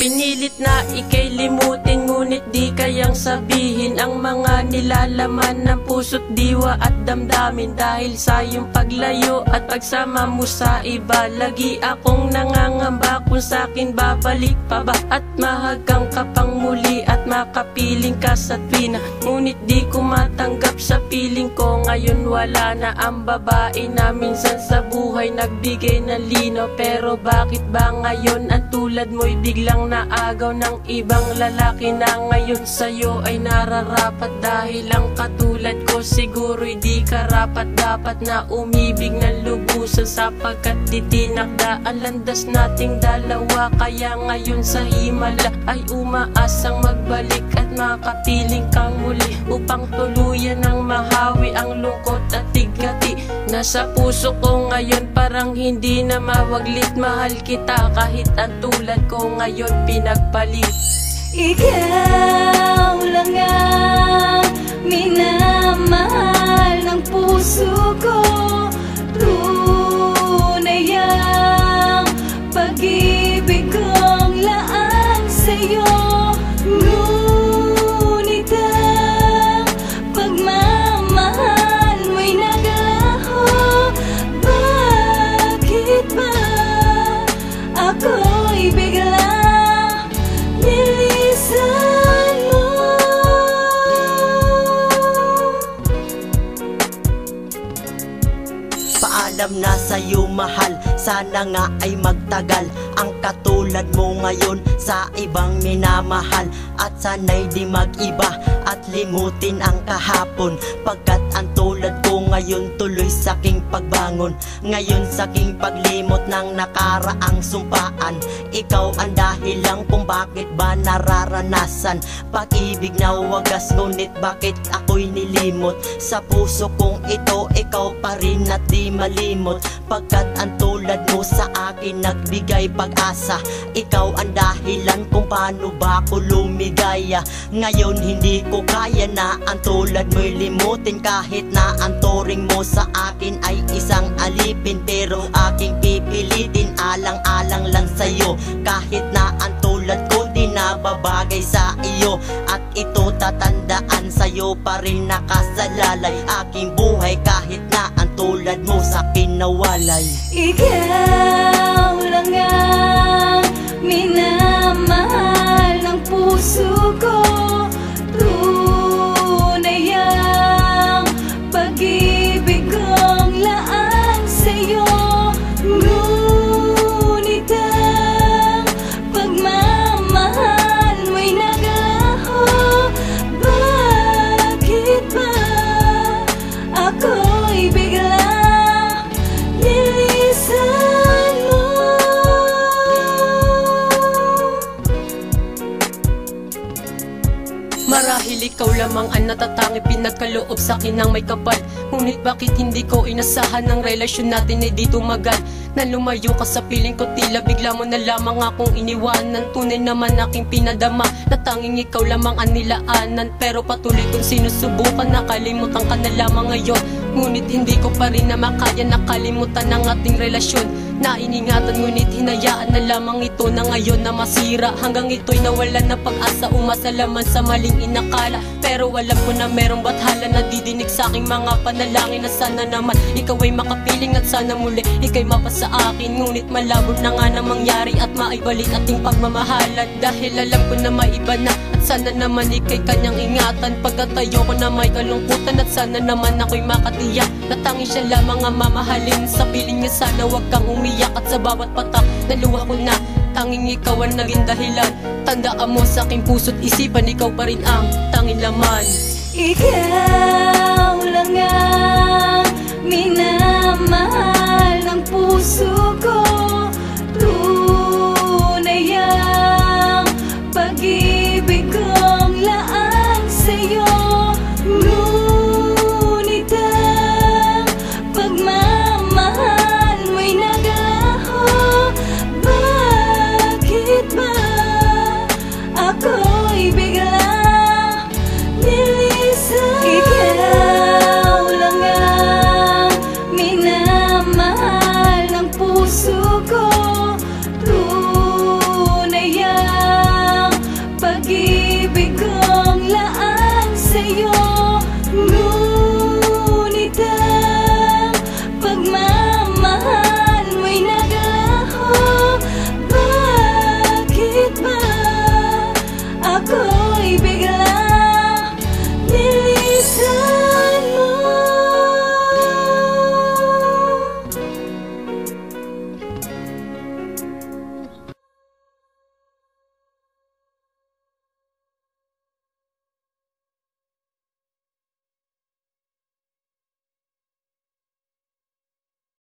Pinilit na ikay limutin, ngunit di kayang sabihin ang mga nilalaman ng puso't diwa at damdamin. Dahil sa iyong paglayo at pagsama mo sa iba, lagi akong nangangamba kung sa'kin babalik pa ba, at mahagang ka pang muli at makapiling ka sa tuwina. Ngunit di ko matanggap sa piling ko, ngayon wala na ang babae na minsan sa buhay nagbigay ng lino. Pero bakit ba ngayon ang tulad mo'y biglang naagaw ng ibang lalaki na ngayon sa'yo ay nararapat? Dahil ang katulad ko siguro'y di karapat dapat na umibig ng lubusan, sapagkat di tinakda ang landas nating dalawa. Kaya ngayon sa himala ay umaasang magbalik at makapiling kang muli, upang tuluyan ng mahawi ang lungkot at tigati. Nasa puso ko ngayon parang hindi na mawaglit, mahal kita kahit ang tulad ko ngayon pinagpalit. Ikaw lang ang minamahal ng puso ko, tunay ang pag-ibig kong laan sa'yo. Ngunit ang pagmamahal mo'y naglaho. Bakit ba ako'y bigla nilisan mo? Paalam na sa'yo mahal, sana nga ay magtagal ang katulad mo ngayon sa ibang minamahal. At sana'y di mag-iba at limutin ang kahapon, pagkat ang tulad ko ngayon tuloy saking pagbangon. Ngayon saking paglimot ng nakaraang sumpaan, ikaw ang dahilan kung bakit ba nararanasan pag-ibig na wagas, ngunit bakit ako'y nilimot. Sa puso kong ito ikaw pa rin at di malimot, pagkat ang tulad mo sa akin nagbigay pag-asa. Ikaw ang dahilan kung paano ba ako lumigaya. Ngayon hindi ko kaya na ang tulad mo'y limutin, kahit na ang turing mo sa akin ay isang alipin. Pero aking pipilitin, alang-alang lang sa'yo, kahit na ang tulad ko di nababagay sa iyo. At ito tatandaan, sa'yo pa rin nakasalalay aking buhay, kahit na ang tulad mo sa'kin nawalay. Ikaw lang ang minamahal ng puso ko, tunay ang pag-ibig kong laan sa'yo. Ngunit ang pagmamahal mo'y naglaho. Bakit ba ako'y bigla nilisan mo? Marahil ikaw lamang ang natatangi, pinagkaloob sa'kin ng may kapal. Ngunit bakit hindi ko inasahan ng relasyon natin ay di tumagal? Na lumayo ka sa piling ko, tila bigla mo na lamang akong iniwanan. Tunay naman aking pinadama na tanging ikaw lamang ang nilaanan, pero patuloy kong sinusubukan, nakalimutan ka na lamang ngayon. Ngunit hindi ko pa rin na makaya nakalimutan ang ating relasyon na iningatan, ngunit hinayaan na lamang ito na ngayon na masira. Hanggang ito'y nawalan ng pag-asa, umasa laman sa maling inakala. Pero alam ko na merong bathala na didinig sa aking mga panalangin, na sana naman ikaw ay makapiling at sana muli ika'y mapasa akin. Ngunit malabo na nga na mangyari at maibalik ating pagmamahalan, dahil alam ko na maiba na. At sana naman ika'y kanyang ingatan, pagkat ayoko na may kalungkutan. At sana naman ako'y makatiyak na tanging siya lamang ang mamahalin. Sa piling niya sana wag kang umiyak, at sa bawat patak na luha ko na tanging ikaw ang naging dahilan. Tandaan mo sa aking puso't isipan, ikaw pa rin ang tanging laman. Ikaw lang ang